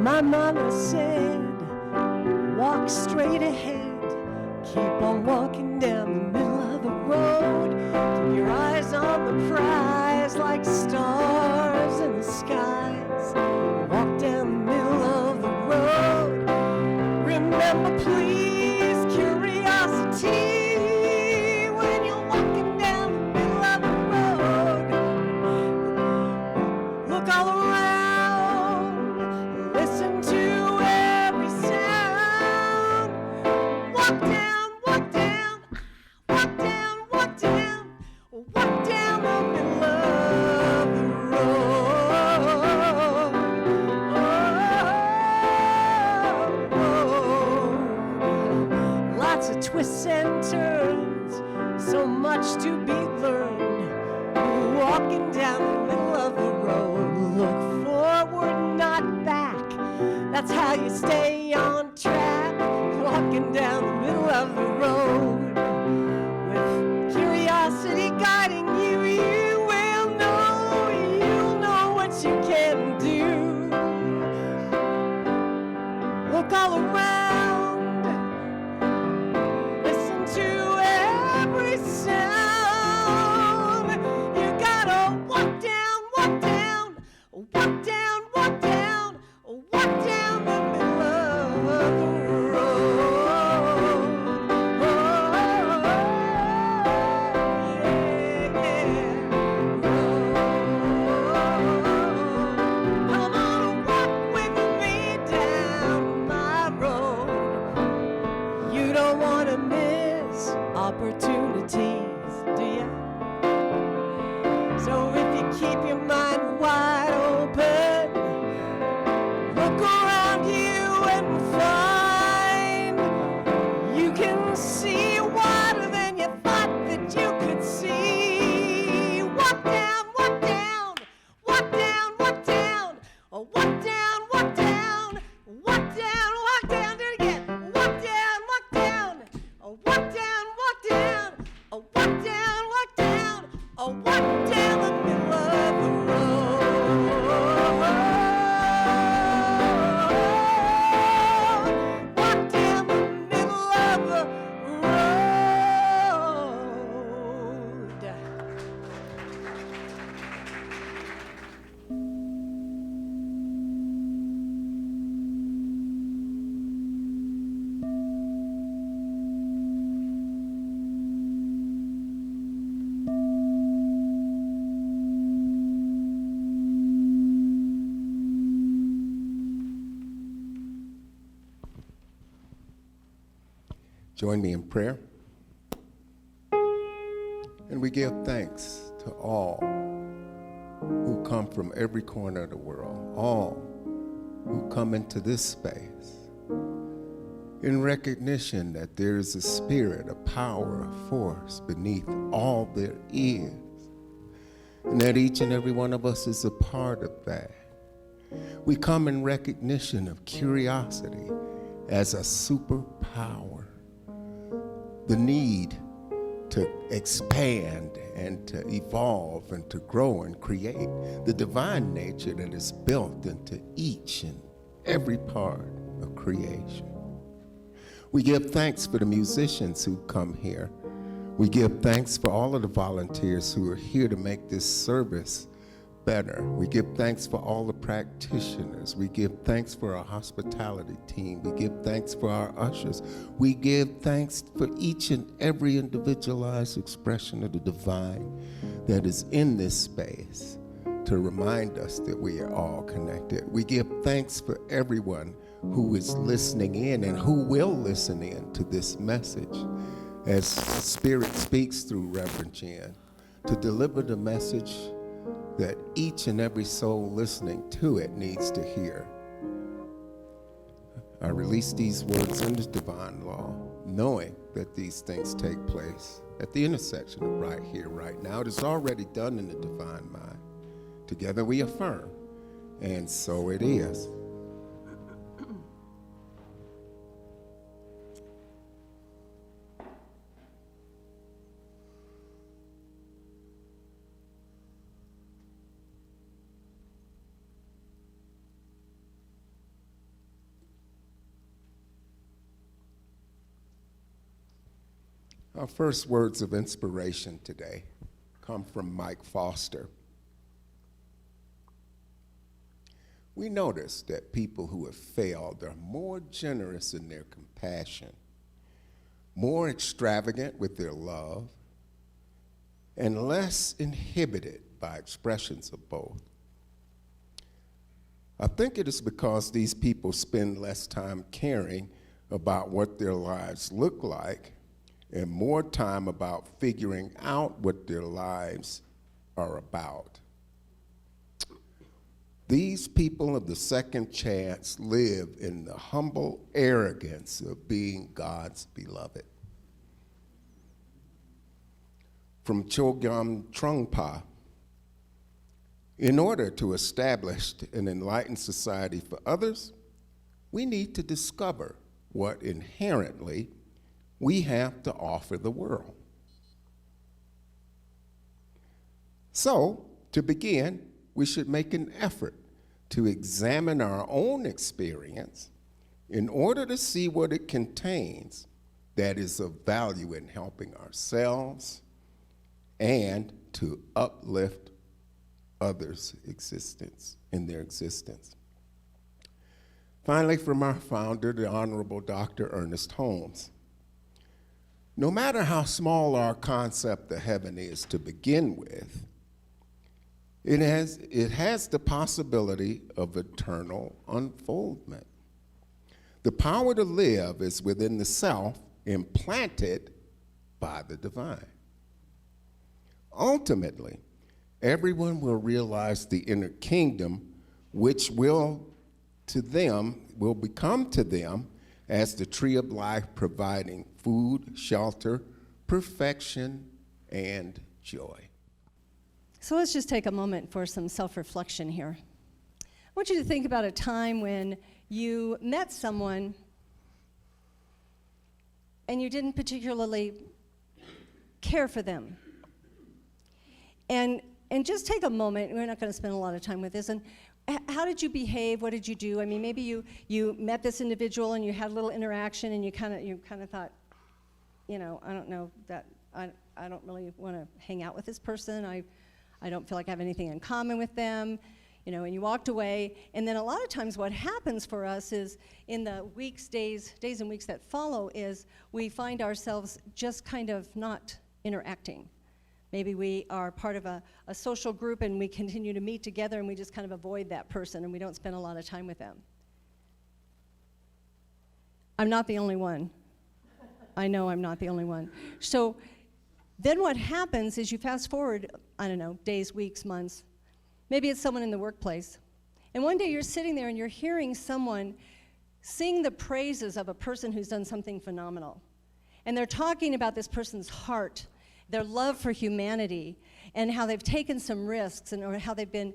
My mama said, walk straight ahead, keep on walking down the middle of the road, keep your eyes on the prize like stars in the skies, walk down the middle of the road. Remember please curiosity when you're walking down the middle of the road. Look all around. Twists and turns, so much to be learned. Walking down the middle of the road, look forward, not back. That's how you stay on track. Walking down the middle of the road, with curiosity guiding you, you'll know what you can do. Look all around. Opportunities, do you? So if you keep your mind wide open, look around you and find you can see wider than you thought that you could see. Walk down, walk down, walk down, walk down, walk down, walk down, walk down, walk down, do it again. Walk down, walk down, walk down. Walk down, walk down, walk down the middle of the road. Walk down the middle of the road. Join me in prayer. And we give thanks to all who come from every corner of the world, all who come into this space in recognition that there is a spirit, a power, a force beneath all there is, and that each and every one of us is a part of that. We come in recognition of curiosity as a superpower. The need to expand and to evolve and to grow and create the divine nature that is built into each and every part of creation. We give thanks for the musicians who come here. We give thanks for all of the volunteers who are here to make this service better. We give thanks for all the practitioners. We give thanks for our hospitality team. We give thanks for our ushers. We give thanks for each and every individualized expression of the divine that is in this space to remind us that we are all connected. We give thanks for everyone who is listening in and who will listen in to this message as Spirit speaks through Reverend Jen to deliver the message that each and every soul listening to it needs to hear. I release these words in the divine law, knowing that these things take place at the intersection of right here, right now. It is already done in the divine mind. Together we affirm And so it is. Our first words of inspiration today come from Mike Foster. We notice that people who have failed are more generous in their compassion, more extravagant with their love, and less inhibited by expressions of both. I think it is because these people spend less time caring about what their lives look like and more time about figuring out what their lives are about. These people of the second chance live in the humble arrogance of being God's beloved. From Chogyam Trungpa, in order to establish an enlightened society for others, we need to discover what inherently we have to offer the world. So, to begin, we should make an effort to examine our own experience in order to see what it contains that is of value in helping ourselves and to uplift others' existence, in their existence. Finally, from our founder, the Honorable Dr. Ernest Holmes. No matter how small our concept of heaven is to begin with, it has the possibility of eternal unfoldment. The power to live is within the self, implanted by the divine. Ultimately, everyone will realize the inner kingdom, which will become to them as the tree of life, providing food, shelter, perfection, and joy. So let's just take a moment for some self-reflection here. I want you to think about a time when you met someone and you didn't particularly care for them. And just take a moment, we're not going to spend a lot of time with this, and how did you behave? What did you do? I mean, maybe you met this individual and you had a little interaction and you kind of thought, I don't know, that I don't really want to hang out with this person. I don't feel like I have anything in common with them, and you walked away. And then a lot of times what happens for us is in the days and weeks that follow is we find ourselves just kind of not interacting. Maybe we are part of a social group and we continue to meet together and we just kind of avoid that person and we don't spend a lot of time with them. I'm not the only one. I know I'm not the only one. So then what happens is you fast forward, I don't know, days, weeks, months. Maybe it's someone in the workplace. And one day you're sitting there and you're hearing someone sing the praises of a person who's done something phenomenal. And they're talking about this person's heart, their love for humanity, and how they've taken some risks, or how they've been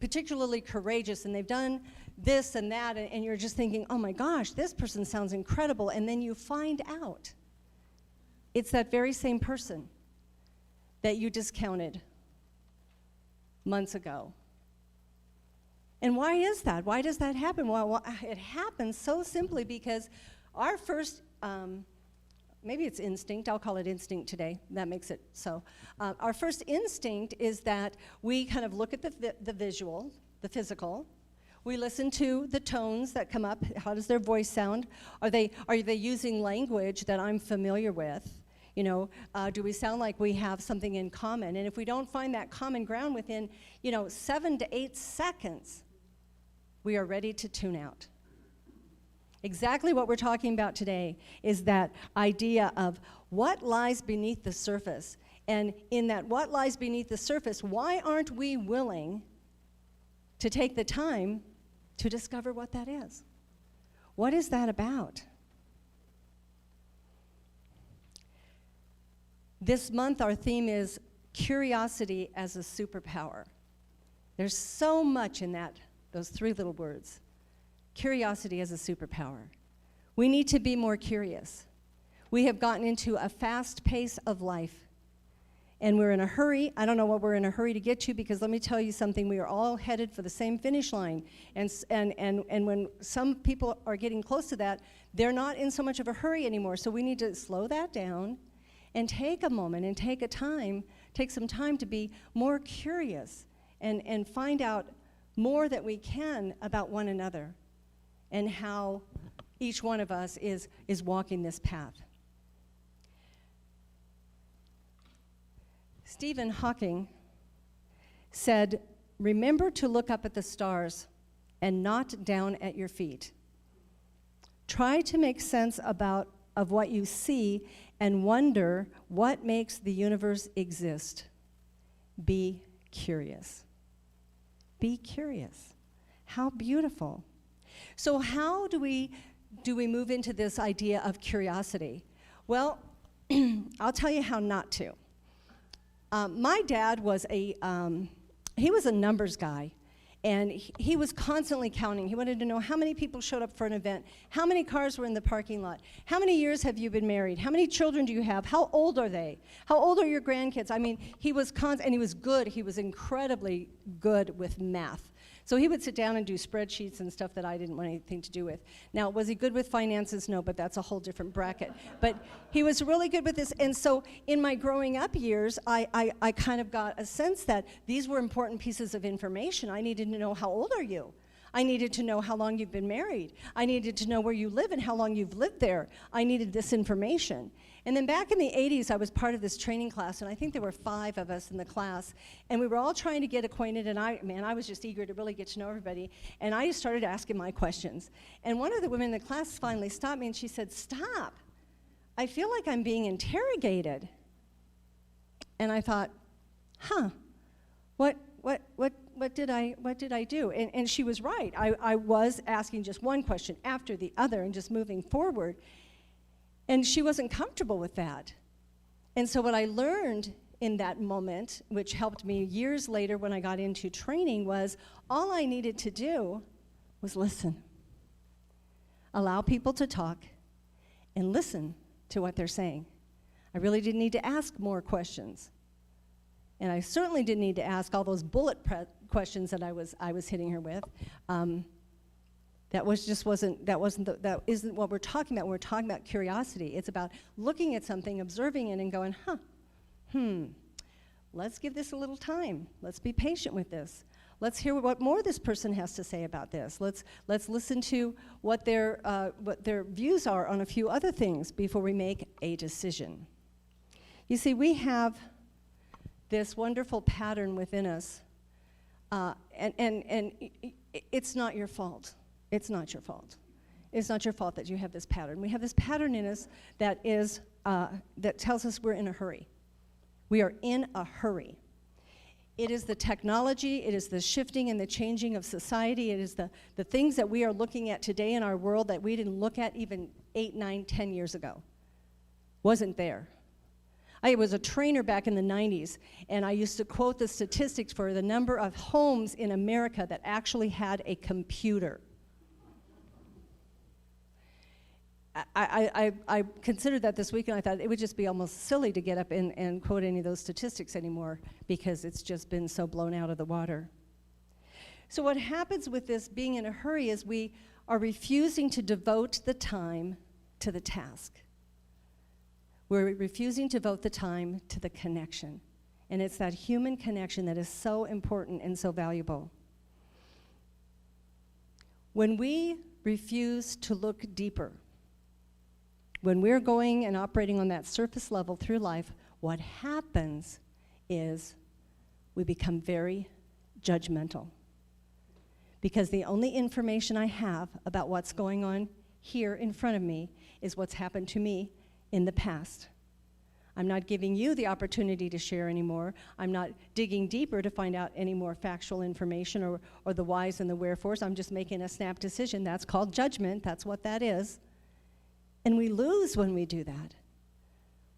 particularly courageous, and they've done this and that, and you're just thinking, oh my gosh, this person sounds incredible, and then you find out it's that very same person that you discounted months ago. And why is that? Why does that happen? Well, it happens so simply because our first maybe it's instinct, I'll call it instinct today, that makes it so. Our first instinct is that we kind of look at the visual, the physical. We listen to the tones that come up. How does their voice sound? Are they using language that I'm familiar with? Do we sound like we have something in common? And if we don't find that common ground within, 7 to 8 seconds, we are ready to tune out. Exactly what we're talking about today is that idea of what lies beneath the surface. And in that what lies beneath the surface, why aren't we willing to take the time to discover what that is? What is that about? This month, our theme is curiosity as a superpower. There's so much in that those 3 little words. Curiosity as a superpower. We need to be more curious. We have gotten into a fast pace of life, and we're in a hurry. I don't know what we're in a hurry to get to, because let me tell you something, we are all headed for the same finish line. And when some people are getting close to that, they're not in so much of a hurry anymore. So we need to slow that down and take a moment and take some time to be more curious and find out more that we can about one another and how each one of us is walking this path. Stephen Hawking said, "Remember to look up at the stars and not down at your feet. Try to make sense of what you see and wonder what makes the universe exist. Be curious." Be curious. How beautiful. So how do we move into this idea of curiosity? Well, I'll tell you how not to. My dad was he was a numbers guy, and he was constantly counting. He wanted to know how many people showed up for an event, how many cars were in the parking lot, how many years have you been married, how many children do you have, how old are they, how old are your grandkids? I mean, he was and he was good. He was incredibly good with math. So he would sit down and do spreadsheets and stuff that I didn't want anything to do with. Now, was he good with finances? No, but that's a whole different bracket. But he was really good with this. And so in my growing up years, I kind of got a sense that these were important pieces of information. I needed to know, how old are you? I needed to know how long you've been married. I needed to know where you live and how long you've lived there. I needed this information. And then back in the 80s, I was part of this training class, and I think there were 5 of us in the class, and we were all trying to get acquainted, and I was just eager to really get to know everybody, and I just started asking my questions. And one of the women in the class finally stopped me, and she said, "Stop. I feel like I'm being interrogated." And I thought, what did I do? And she was right. I was asking just one question after the other and just moving forward. And she wasn't comfortable with that. And so what I learned in that moment, which helped me years later when I got into training, was all I needed to do was listen. Allow people to talk and listen to what they're saying. I really didn't need to ask more questions. And I certainly didn't need to ask all those bullet questions that I was hitting her with. That isn't what we're talking about. We're talking about curiosity. It's about looking at something, observing it, and going, let's give this a little time. Let's be patient with this. Let's hear what more this person has to say about this. Let's listen to what their views are on a few other things before we make a decision. You see, we have this wonderful pattern within us, and it's not your fault. It's not your fault. It's not your fault that you have this pattern. We have this pattern in us that tells us we're in a hurry. We are in a hurry. It is the technology, it is the shifting and the changing of society, it is the things that we are looking at today in our world that we didn't look at even 8, 9, 10 years ago. Wasn't there. I was a trainer back in the 90s, and I used to quote the statistics for the number of homes in America that actually had a computer. I considered that this week, and I thought it would just be almost silly to get up and quote any of those statistics anymore, because it's just been so blown out of the water. So what happens with this being in a hurry is we are refusing to devote the time to the task. We're refusing to devote the time to the connection. And it's that human connection that is so important and so valuable. When we refuse to look deeper, when we're going and operating on that surface level through life, what happens is we become very judgmental. Because the only information I have about what's going on here in front of me is what's happened to me in the past. I'm not giving you the opportunity to share anymore. I'm not digging deeper to find out any more factual information or the whys and the wherefores. I'm just making a snap decision. That's called judgment. That's what that is. And we lose when we do that.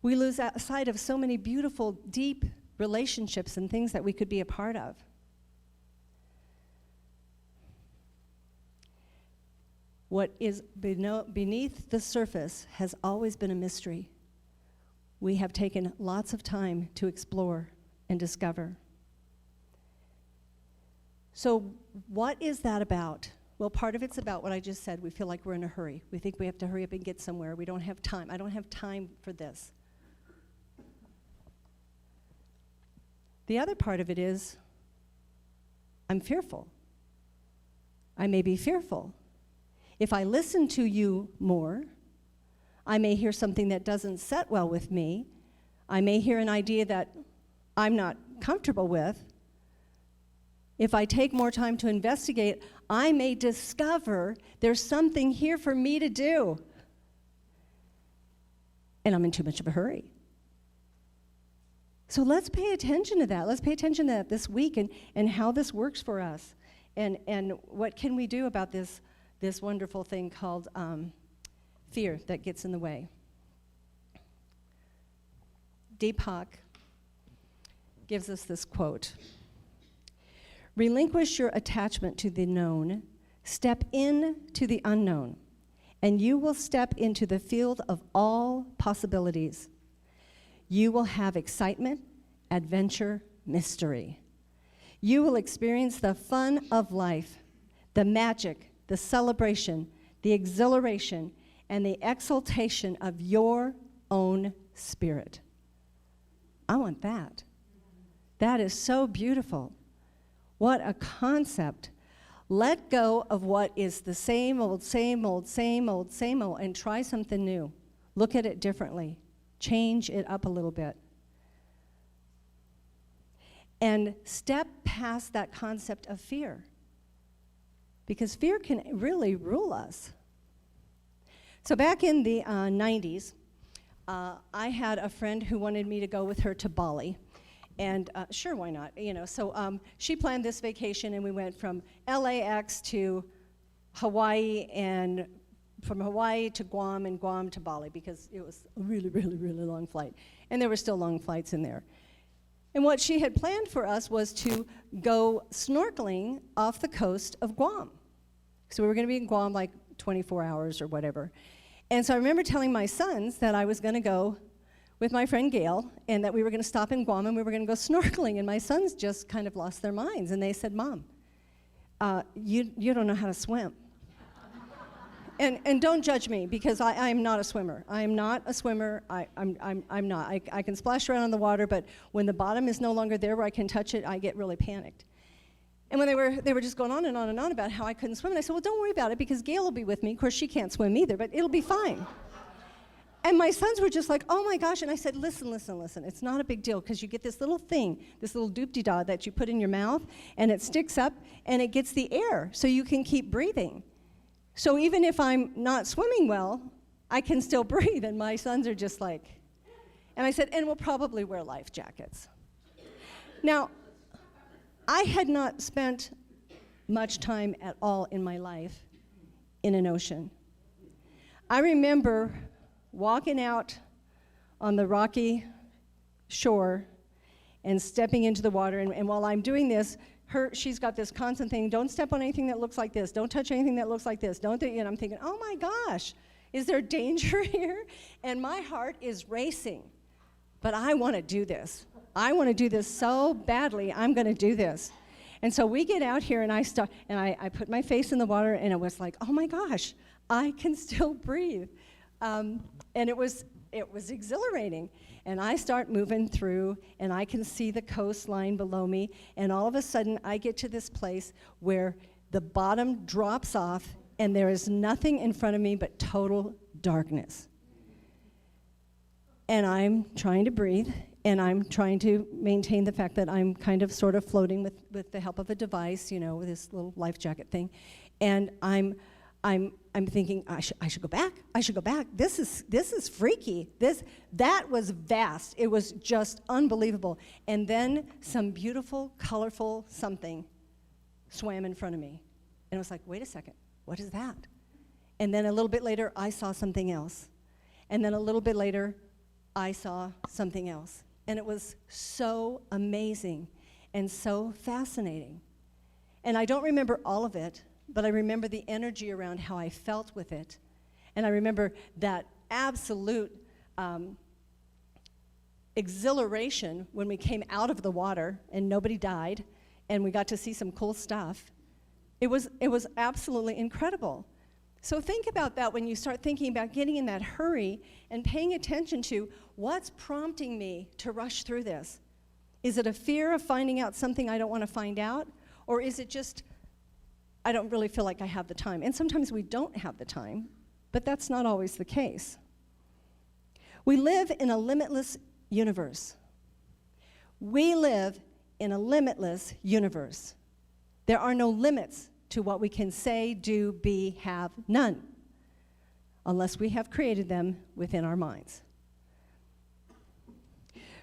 We lose sight of so many beautiful, deep relationships and things that we could be a part of. What is beneath the surface has always been a mystery. We have taken lots of time to explore and discover. So what is that about? Well, part of it's about what I just said. We feel like we're in a hurry. We think we have to hurry up and get somewhere. We don't have time. I don't have time for this. The other part of it is, I'm fearful. I may be fearful. If I listen to you more, I may hear something that doesn't set well with me. I may hear an idea that I'm not comfortable with. If I take more time to investigate, I may discover there's something here for me to do. And I'm in too much of a hurry. So let's pay attention to that. Let's pay attention to that this week and how this works for us. And what can we do about this wonderful thing called fear that gets in the way. Deepak gives us this quote. Relinquish your attachment to the known, step into the unknown, and you will step into the field of all possibilities. You will have excitement, adventure, mystery. You will experience the fun of life, the magic, the celebration, the exhilaration, and the exaltation of your own spirit. I want that. That is so beautiful. What a concept. Let go of what is the same old, and try something new. Look at it differently. Change it up a little bit. And step past that concept of fear. Because fear can really rule us. So back in the 90s, I had a friend who wanted me to go with her to Bali. And sure, why not? So she planned this vacation, and we went from LAX to Hawaii, and from Hawaii to Guam, and Guam to Bali, because it was a really, really, really long flight. And there were still long flights in there. And what she had planned for us was to go snorkeling off the coast of Guam. So we were going to be in Guam like 24 hours or whatever. And so I remember telling my sons that I was going to go with my friend Gail, and that we were going to stop in Guam and we were going to go snorkeling. And my sons just kind of lost their minds, and they said, Mom, you don't know how to swim. And don't judge me, because I'm not a swimmer. I am not a swimmer. I'm not. I can splash around in the water, but when the bottom is no longer there where I can touch it, I get really panicked. And when they were just going on and on and on about how I couldn't swim, and I said, well, don't worry about it, because Gail will be with me. Of course, she can't swim either, but it'll be fine. And my sons were just like, oh my gosh. And I said, listen. It's not a big deal, because you get this little thing, this little doop-de-dah that you put in your mouth, and it sticks up, and it gets the air, so you can keep breathing. So even if I'm not swimming well, I can still breathe. And my sons are just like, and I said, and we'll probably wear life jackets. Now, I had not spent much time at all in my life in an ocean. I remember walking out on the rocky shore and stepping into the water, and while I'm doing this, she's got this constant thing, don't step on anything that looks like this, don't touch anything that looks like this, and I'm thinking, oh my gosh, is there danger here? And my heart is racing, but I want to do this. I want to do this so badly, I'm going to do this. And so we get out here, and I put my face in the water, and it was like, oh my gosh, I can still breathe. And it was exhilarating. And I start moving through, and I can see the coastline below me, and all of a sudden I get to this place where the bottom drops off, and there is nothing in front of me but total darkness. And I'm trying to breathe, and I'm trying to maintain the fact that I'm kind of sort of floating with the help of a device, with this little life jacket thing. And I'm thinking, I should go back. I should go back. This is freaky. That was vast. It was just unbelievable. And then some beautiful, colorful something swam in front of me. And I was like, wait a second, what is that? And then a little bit later, I saw something else. And then a little bit later, I saw something else. And it was so amazing and so fascinating. And I don't remember all of it, but I remember the energy around how I felt with it. And I remember that absolute exhilaration when we came out of the water and nobody died and we got to see some cool stuff. It was absolutely incredible. So think about that when you start thinking about getting in that hurry and paying attention to what's prompting me to rush through this. Is it a fear of finding out something I don't want to find out? Or is it just, I don't really feel like I have the time? And sometimes we don't have the time, but that's not always the case. We live in a limitless universe. We live in a limitless universe. There are no limits to what we can say, do, be, have, none, unless we have created them within our minds.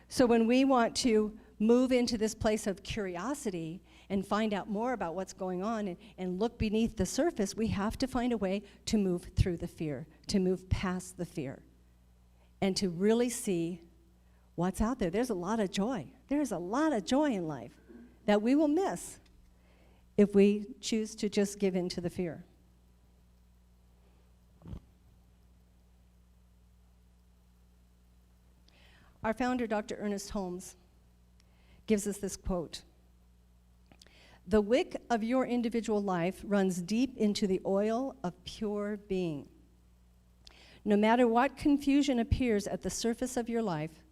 So when we want to move into this place of curiosity and find out more about what's going on and look beneath the surface, we have to find a way to move through the fear, to move past the fear, and to really see what's out there. There's a lot of joy. There's a lot of joy in life that we will miss if we choose to just give in to the fear. Our founder, Dr. Ernest Holmes, gives us this quote: "The wick of your individual life runs deep into the oil of pure being. No matter what confusion appears at the surface of your life,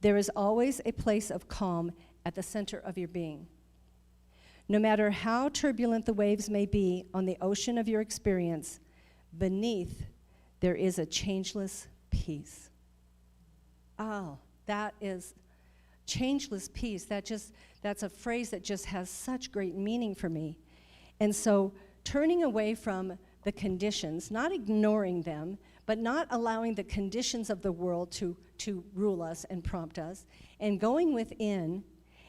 there is always a place of calm at the center of your being. No matter how turbulent the waves may be on the ocean of your experience, beneath there is a changeless peace." Oh, that is changeless peace. That's a phrase that just has such great meaning for me. And so turning away from the conditions, not ignoring them, but not allowing the conditions of the world to rule us and prompt us, and going within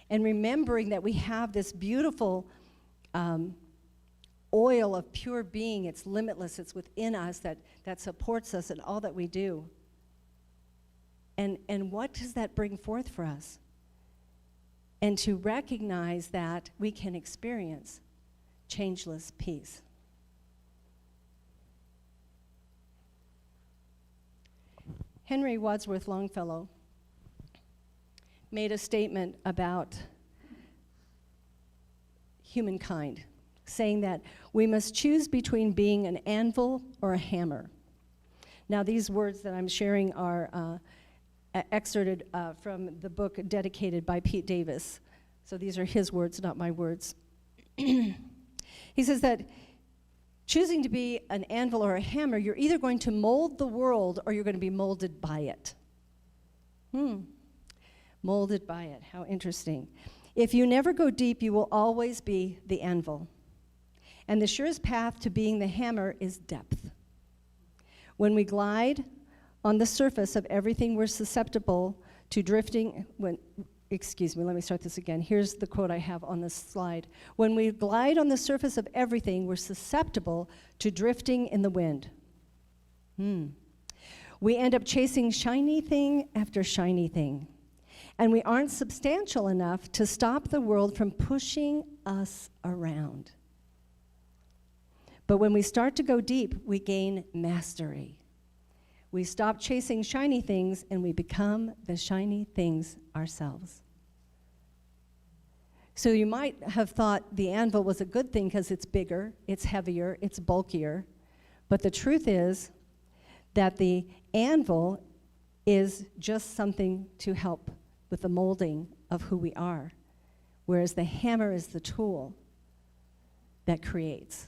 and remembering that we have this beautiful oil of pure being. It's limitless. It's within us that supports us in all that we do. And what does that bring forth for us? And to recognize that we can experience changeless peace. Henry Wadsworth Longfellow made a statement about humankind, saying that we must choose between being an anvil or a hammer. Now, these words that I'm sharing are excerpted from the book dedicated by Pete Davis. So these are his words, not my words. He says that choosing to be an anvil or a hammer, you're either going to mold the world or you're going to be molded by it. Molded by it. How interesting. If you never go deep, you will always be the anvil. And the surest path to being the hammer is depth. When we glide on the surface of everything, we're susceptible to drifting. Excuse me, let me start this again. Here's the quote I have on this slide. When we glide on the surface of everything, we're susceptible to drifting in the wind. We end up chasing shiny thing after shiny thing. And we aren't substantial enough to stop the world from pushing us around. But when we start to go deep, we gain mastery. We stop chasing shiny things and we become the shiny things ourselves. So you might have thought the anvil was a good thing because it's bigger, it's heavier, it's bulkier. But the truth is that the anvil is just something to help with the molding of who we are, whereas the hammer is the tool that creates.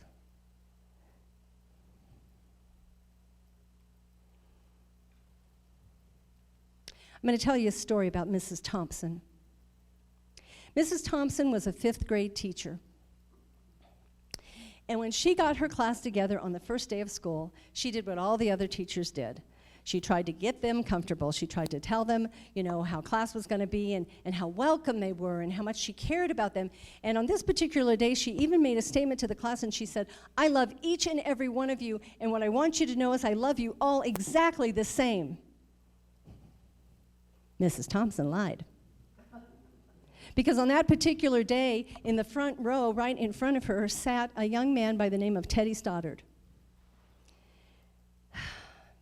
I'm going to tell you a story about Mrs. Thompson. Mrs. Thompson was a 5th grade teacher. And when she got her class together on the first day of school, she did what all the other teachers did. She tried to get them comfortable. She tried to tell them, how class was going to be and how welcome they were and how much she cared about them. And on this particular day, she even made a statement to the class, and she said, "I love each and every one of you, and what I want you to know is I love you all exactly the same." Mrs. Thompson lied. Because on that particular day, in the front row, right in front of her, sat a young man by the name of Teddy Stoddard.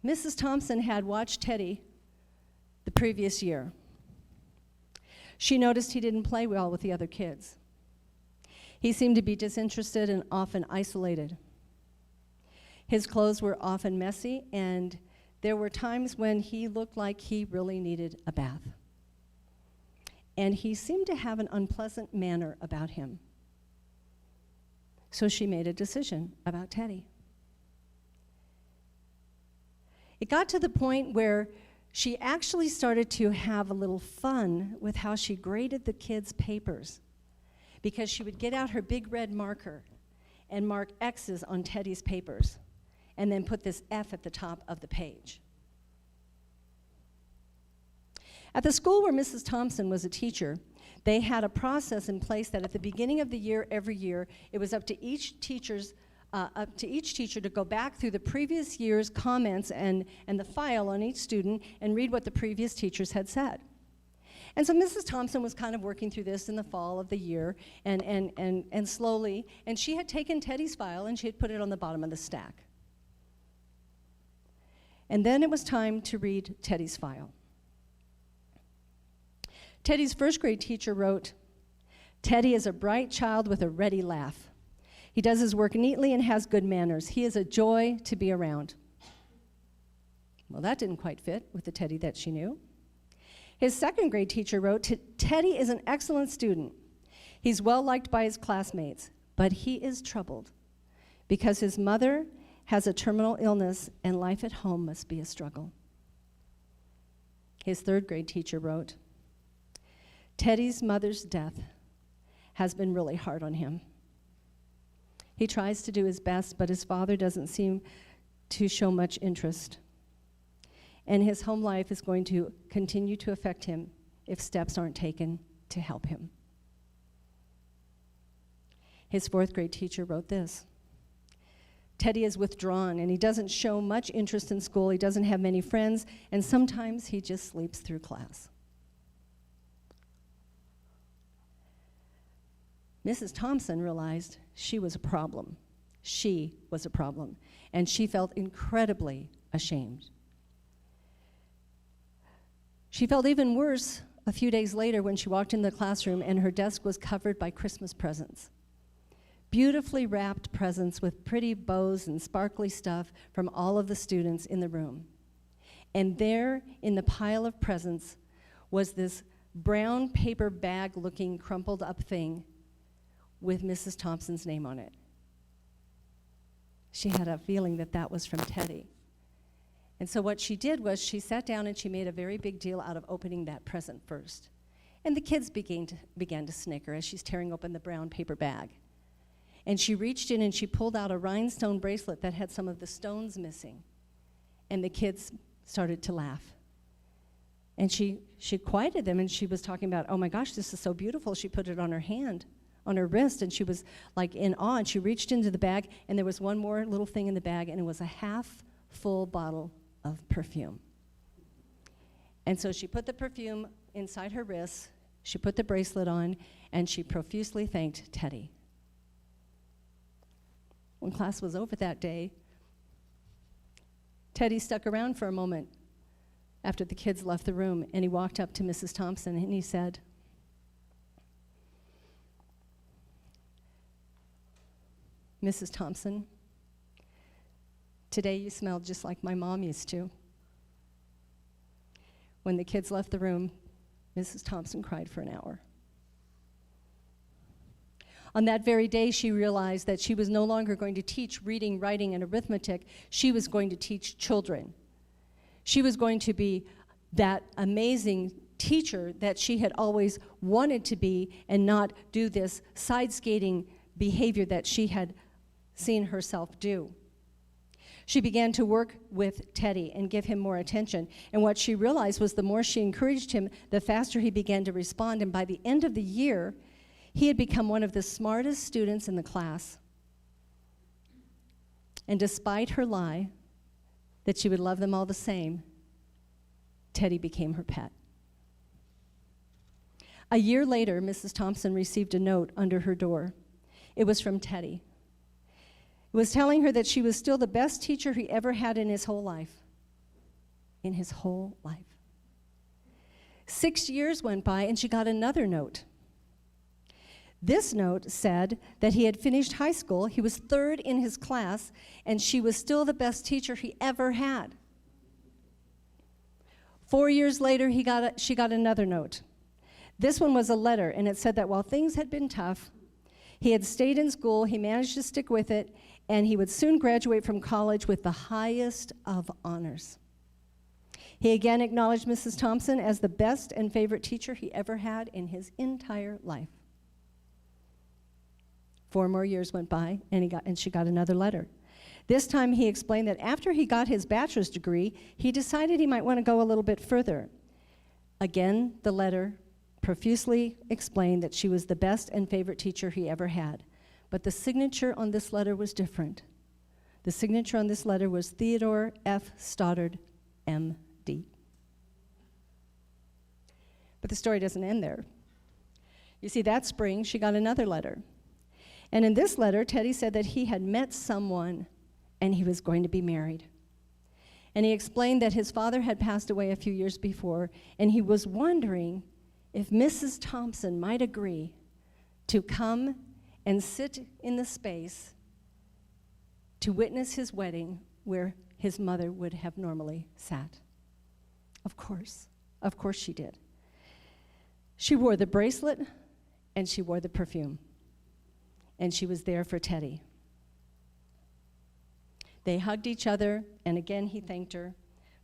Mrs. Thompson had watched Teddy the previous year. She noticed he didn't play well with the other kids. He seemed to be disinterested and often isolated. His clothes were often messy, and there were times when he looked like he really needed a bath. And he seemed to have an unpleasant manner about him. So she made a decision about Teddy. It got to the point where she actually started to have a little fun with how she graded the kids' papers, because she would get out her big red marker and mark X's on Teddy's papers and then put this F at the top of the page. At the school where Mrs. Thompson was a teacher, they had a process in place that at the beginning of the year, every year, it was up to each teacher to go back through the previous year's comments and the file on each student and read what the previous teachers had said. And so Mrs. Thompson was kind of working through this in the fall of the year and slowly, and she had taken Teddy's file and she had put it on the bottom of the stack. And then it was time to read Teddy's file. Teddy's first grade teacher wrote, "Teddy is a bright child with a ready laugh. He does his work neatly and has good manners. He is a joy to be around." Well, that didn't quite fit with the Teddy that she knew. His second grade teacher wrote, "Teddy is an excellent student. He's well liked by his classmates, but he is troubled because his mother has a terminal illness and life at home must be a struggle." His third grade teacher wrote, "Teddy's mother's death has been really hard on him. He tries to do his best, but his father doesn't seem to show much interest. And his home life is going to continue to affect him if steps aren't taken to help him." His fourth grade teacher wrote this, "Teddy is withdrawn and he doesn't show much interest in school. He doesn't have many friends, and sometimes he just sleeps through class." Mrs. Thompson realized she was a problem. She was a problem, and she felt incredibly ashamed. She felt even worse a few days later when she walked in the classroom and her desk was covered by Christmas presents. Beautifully wrapped presents with pretty bows and sparkly stuff from all of the students in the room. And there in the pile of presents was this brown paper bag-looking crumpled up thing with Mrs. Thompson's name on it. She had a feeling that that was from Teddy. And so what she did was she sat down and she made a very big deal out of opening that present first. And the kids began to snicker as she's tearing open the brown paper bag. And she reached in and she pulled out a rhinestone bracelet that had some of the stones missing. And the kids started to laugh. And she quieted them, and she was talking about, "Oh my gosh, this is so beautiful." She put it on her hand, on her wrist, and she was like in awe, and she reached into the bag, and there was one more little thing in the bag, and it was a half full bottle of perfume. And so she put the perfume inside her wrist, she put the bracelet on, and she profusely thanked Teddy. When class was over that day, Teddy stuck around for a moment after the kids left the room, and he walked up to Mrs. Thompson and he said, "Mrs. Thompson, today you smelled just like my mom used to." When the kids left the room, Mrs. Thompson cried for an hour. On that very day, she realized that she was no longer going to teach reading, writing, and arithmetic. She was going to teach children. She was going to be that amazing teacher that she had always wanted to be and not do this side-skating behavior that she had seen herself do. She began to work with Teddy and give him more attention. And what she realized was the more she encouraged him, the faster he began to respond. And by the end of the year, he had become one of the smartest students in the class. And despite her lie that she would love them all the same, Teddy became her pet. A year later, Mrs. Thompson received a note under her door. It was from Teddy. It was telling her that she was still the best teacher he ever had in his whole life. In his whole life. 6 years went by, and she got another note. This note said that he had finished high school, he was third in his class, and she was still the best teacher he ever had. 4 years later, she got another note. This one was a letter, and it said that while things had been tough, he had stayed in school, he managed to stick with it, and he would soon graduate from college with the highest of honors. He again acknowledged Mrs. Thompson as the best and favorite teacher he ever had in his entire life. 4 more years went by, and she got another letter. This time he explained that after he got his bachelor's degree, he decided he might want to go a little bit further. Again, the letter profusely explained that she was the best and favorite teacher he ever had. But the signature on this letter was different. The signature on this letter was Theodore F. Stoddard, M.D. But the story doesn't end there. You see, that spring, she got another letter. And in this letter, Teddy said that he had met someone and he was going to be married. And he explained that his father had passed away a few years before, and he was wondering if Mrs. Thompson might agree to come and sit in the space to witness his wedding where his mother would have normally sat. Of course she did. She wore the bracelet and she wore the perfume. And she was there for Teddy. They hugged each other, and again he thanked her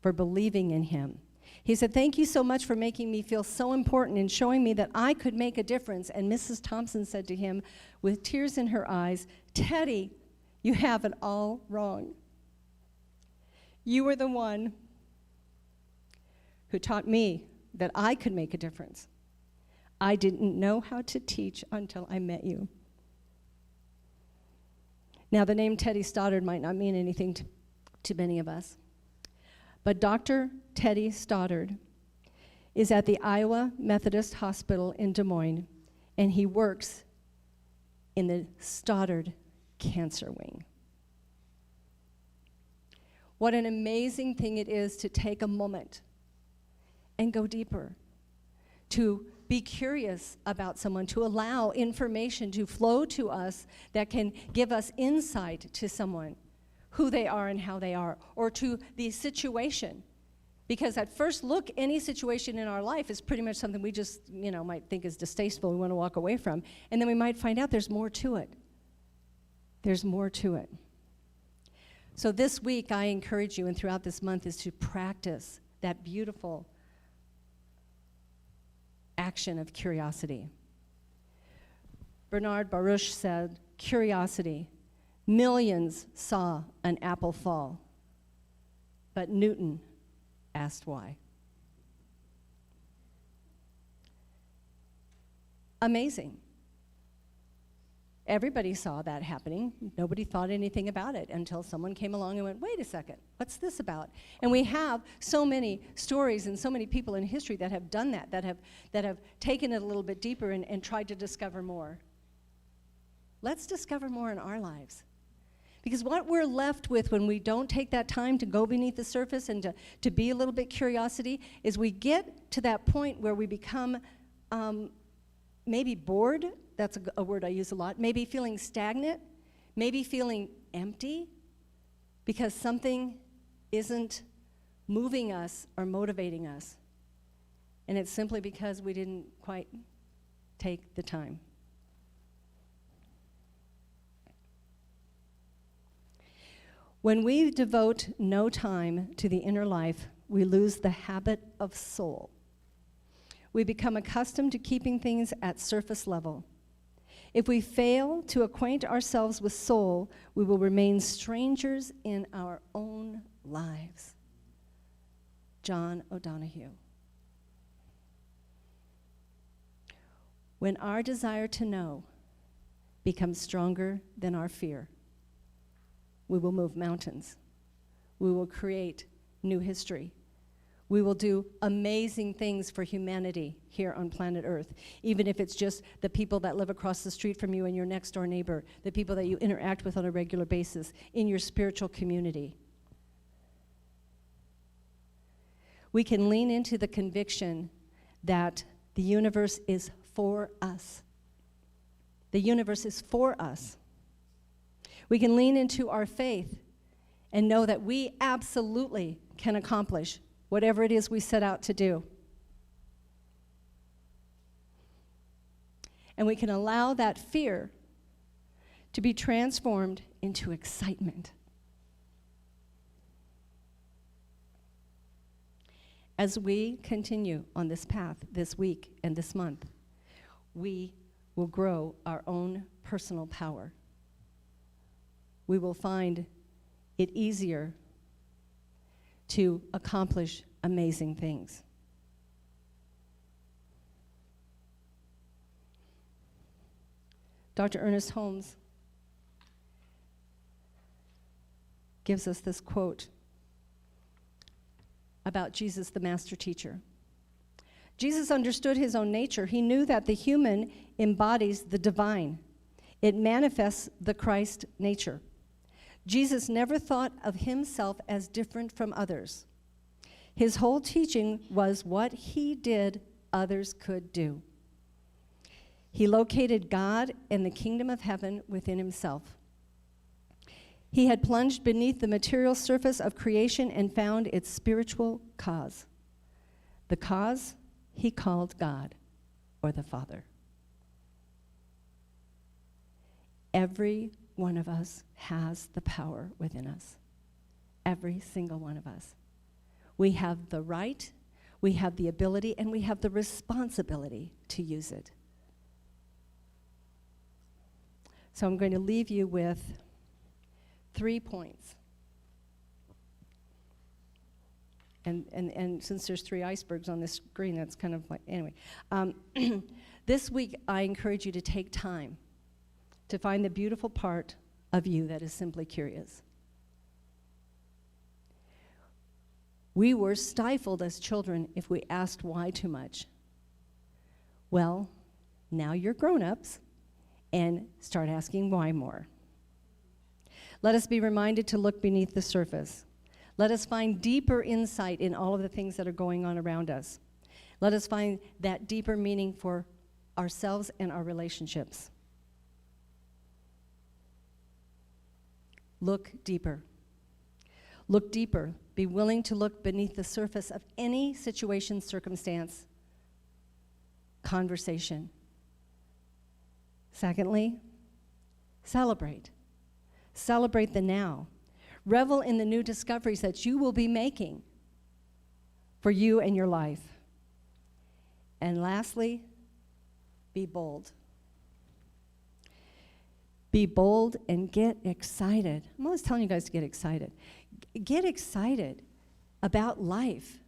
for believing in him. He said, "Thank you so much for making me feel so important and showing me that I could make a difference." And Mrs. Thompson said to him, with tears in her eyes, "Teddy, you have it all wrong. You were the one who taught me that I could make a difference. I didn't know how to teach until I met you." Now, the name Teddy Stoddard might not mean anything to many of us, but Dr. Teddy Stoddard is at the Iowa Methodist Hospital in Des Moines, and he works in the Stoddard Cancer Wing. What an amazing thing it is to take a moment and go deeper, to be curious about someone, to allow information to flow to us that can give us insight to someone, who they are and how they are, or to the situation. Because at first look, any situation in our life is pretty much something we just, might think is distasteful, we want to walk away from. And then we might find out there's more to it. There's more to it. So this week, I encourage you, and throughout this month, is to practice that beautiful action of curiosity. Bernard Baruch said, "Curiosity. Millions saw an apple fall, but Newton asked why." Amazing. Everybody saw that happening. Nobody thought anything about it until someone came along and went, "Wait a second, what's this about?" And we have so many stories and so many people in history that have done that have taken it a little bit deeper and tried to discover more. Let's discover more in our lives. Because what we're left with when we don't take that time to go beneath the surface and to be a little bit curiosity is we get to that point where we become maybe bored. That's a word I use a lot. Maybe feeling stagnant, maybe feeling empty because something isn't moving us or motivating us. And it's simply because we didn't quite take the time. When we devote no time to the inner life, we lose the habit of soul. We become accustomed to keeping things at surface level. If we fail to acquaint ourselves with soul, we will remain strangers in our own lives. John O'Donohue. When our desire to know becomes stronger than our fear, we will move mountains. We will create new history. We will do amazing things for humanity here on planet Earth, even if it's just the people that live across the street from you and your next door neighbor, the people that you interact with on a regular basis in your spiritual community. We can lean into the conviction that the universe is for us. The universe is for us. We can lean into our faith and know that we absolutely can accomplish whatever it is we set out to do. And we can allow that fear to be transformed into excitement. As we continue on this path this week and this month, we will grow our own personal power. We will find it easier to accomplish amazing things. Dr. Ernest Holmes gives us this quote about Jesus, the master teacher. Jesus understood his own nature. He knew that the human embodies the divine. It manifests the Christ nature. Jesus never thought of himself as different from others. His whole teaching was what he did, others could do. He located God and the kingdom of heaven within himself. He had plunged beneath the material surface of creation and found its spiritual cause. The cause he called God, or the Father. Every one of us has the power within us. Every single one of us. We have the right, we have the ability, and we have the responsibility to use it. So I'm going to leave you with 3 points. And since there's 3 icebergs on this screen, that's kind of like, anyway. This week, I encourage you to take time to find the beautiful part of you that is simply curious. We were stifled as children if we asked why too much. Well, now you're grown-ups, and start asking why more. Let us be reminded to look beneath the surface. Let us find deeper insight in all of the things that are going on around us. Let us find that deeper meaning for ourselves and our relationships. Look deeper. Look deeper. Be willing to look beneath the surface of any situation, circumstance, conversation. Secondly, celebrate. Celebrate the now. Revel in the new discoveries that you will be making for you and your life. And lastly, be bold. Be bold and get excited. I'm always telling you guys to get excited. Get excited about life.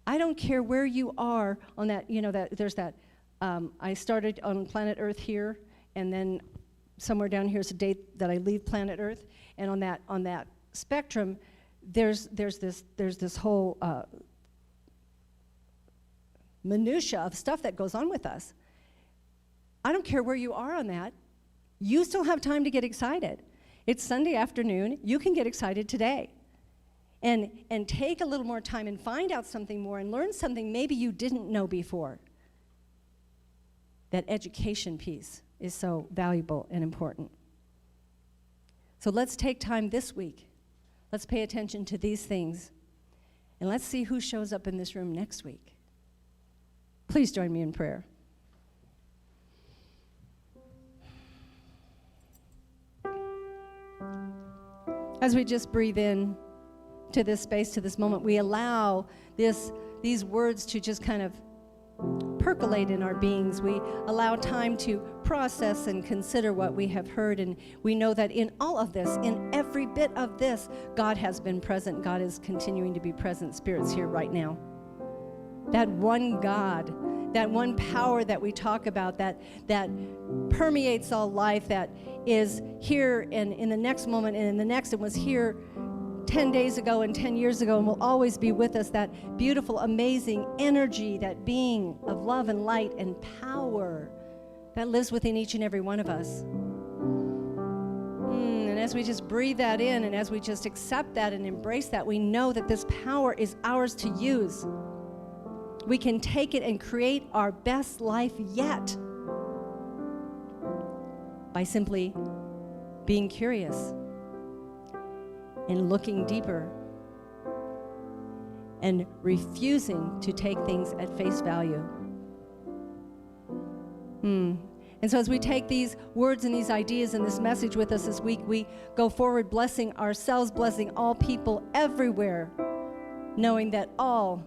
I don't care where you are on that, there's that, I started on planet Earth here, and then somewhere down here is a date that I leave planet Earth, and on that spectrum, there's this whole minutia of stuff that goes on with us. I don't care where you are on that. You still have time to get excited. It's Sunday afternoon. You can get excited today. And take a little more time and find out something more and learn something maybe you didn't know before. That education piece is so valuable and important. So let's take time this week. Let's pay attention to these things. And let's see who shows up in this room next week. Please join me in prayer. As we just breathe in to this space, to this moment, we allow these words to just kind of percolate in our beings. We allow time to process and consider what we have heard, and we know that in all of this, in every bit of this, God has been present. God is continuing to be present. Spirit's here right now. That one God, that one power that we talk about, that permeates all life, that is here and in the next moment and in the next, and was here 10 days ago and 10 years ago and will always be with us, that beautiful, amazing energy, that being of love and light and power that lives within each and every one of us. And as we just breathe that in and as we just accept that and embrace that, we know that this power is ours to use. We can take it and create our best life yet by simply being curious and looking deeper and refusing to take things at face value. And so as we take these words and these ideas and this message with us this week, we go forward blessing ourselves, blessing all people everywhere, knowing that all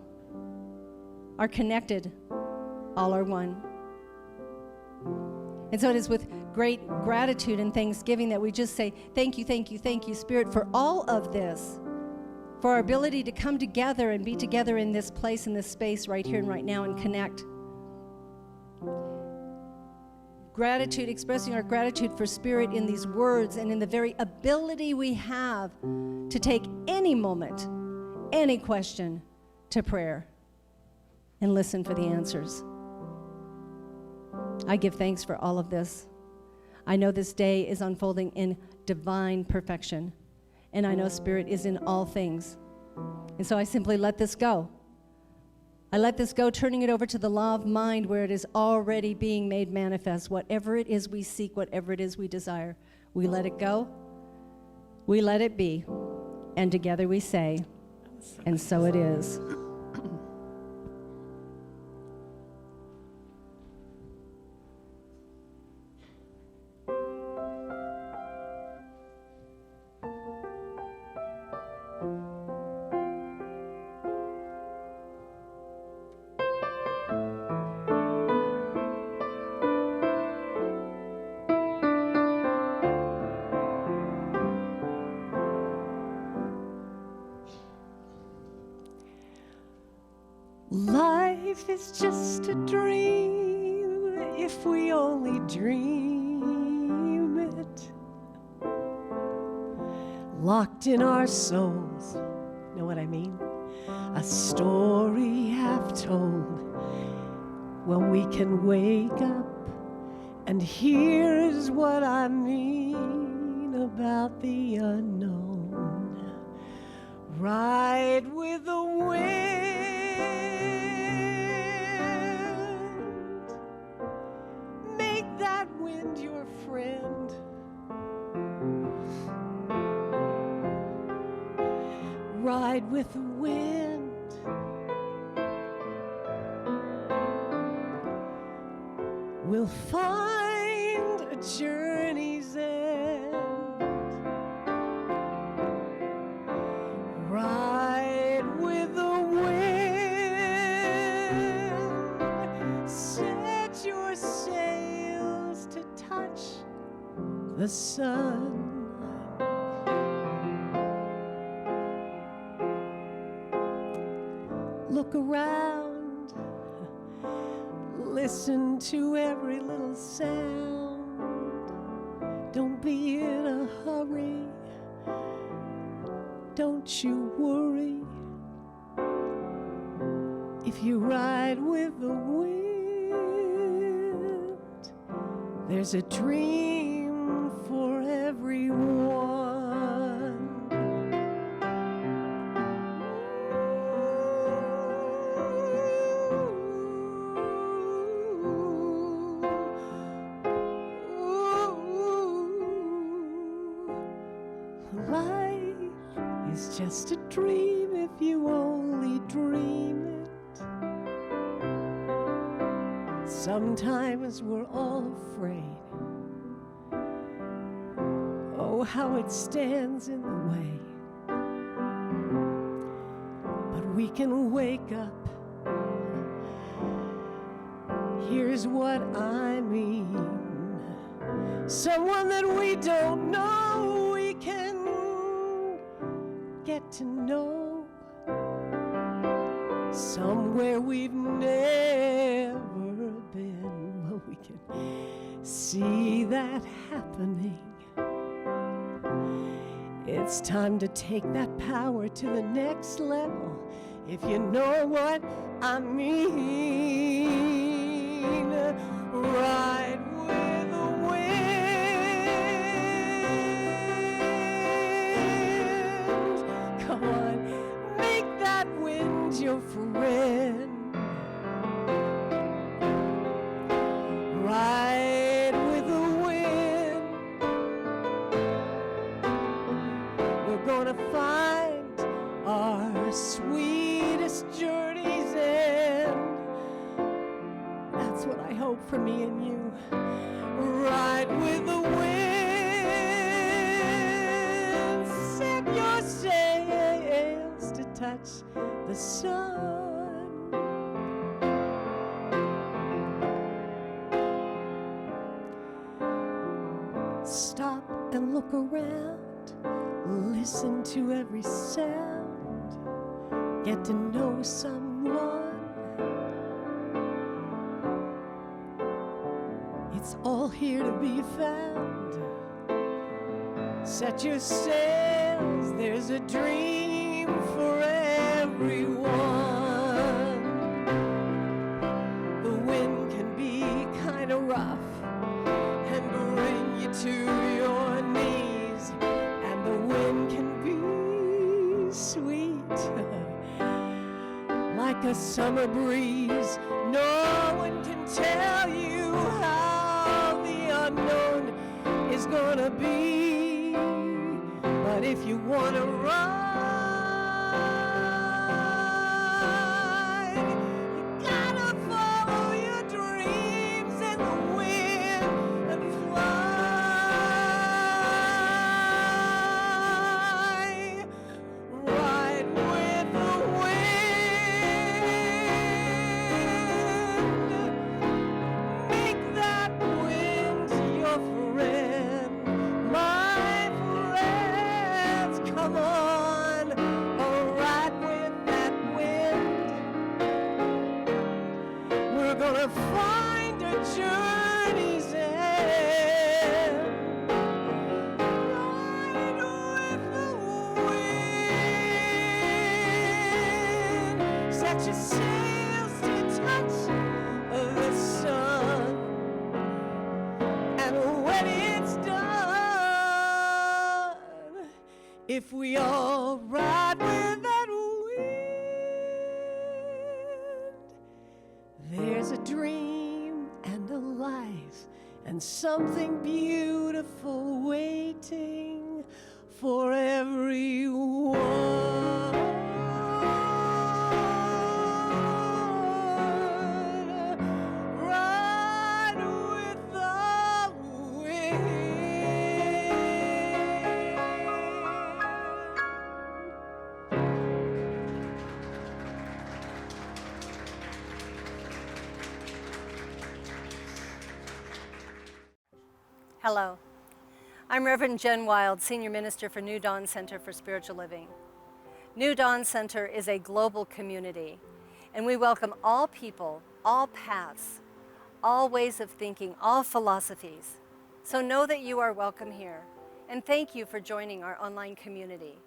are connected, all are one. And so it is with great gratitude and thanksgiving that we just say, thank you, thank you, thank you, Spirit, for all of this, for our ability to come together and be together in this place, in this space right here and right now and connect. Gratitude, expressing our gratitude for Spirit in these words and in the very ability we have to take any moment, any question to prayer and listen for the answers. I give thanks for all of this. I know this day is unfolding in divine perfection, and I know Spirit is in all things. And so I simply let this go. I let this go, turning it over to the law of mind where it is already being made manifest. Whatever it is we seek, whatever it is we desire, we let it go, we let it be, and together we say, and so it is. Life is just a dream if we only dream it. Locked in our souls, know what I mean? A story half told. When we can wake up, and here's what I mean about the unknown. Ride with the wind. That wind your friend. Ride with the wind. We'll find a journey's end. Ride with the wind. Set your sails to touch the sun. Look around, listen to every little sound. Don't be in a hurry, don't you worry. If you ride with the wind, there's a dream for everyone. Life is just a dream if you only dream it. Sometimes we're all afraid. Oh, how it stands in the way. But we can wake up. Here's what I mean. Someone that we don't know, we can get to know. Somewhere we've never been. Well, we can see that happening It's time to take that power to the next level, if you know what I mean. Ride with the wind. Come on, make that wind your friend. Ride with the wind. We're gonna find our sweetest journey's end. That's what I hope for me and you. Ride with the wind. Set your sails to touch the sun. Stop and look around. Listen to every sound. Get to know someone. It's all here to be found. Set your sails, there's a dream for everyone. The wind can be kind of rough and bring you to your knees, and the wind can be sweet like a summer breeze. No one can tell you how the unknown is gonna be, but if you wanna ride, you gotta follow your dreams in the wind and fly. Ride with the wind. Make that wind your friend. My friends, come on, ride with that wind. We're gonna find a journey's end. Ride with the wind. Set your sails to touch the sun. And when it's done, if we all ride with that wind, there's a dream and a life and something beautiful waiting for everyone. Ride with the wind. Hello, I'm Reverend Jen Wild, Senior Minister for New Dawn Center for Spiritual Living. New Dawn Center is a global community, and we welcome all people, all paths, all ways of thinking, all philosophies. So know that you are welcome here, and thank you for joining our online community.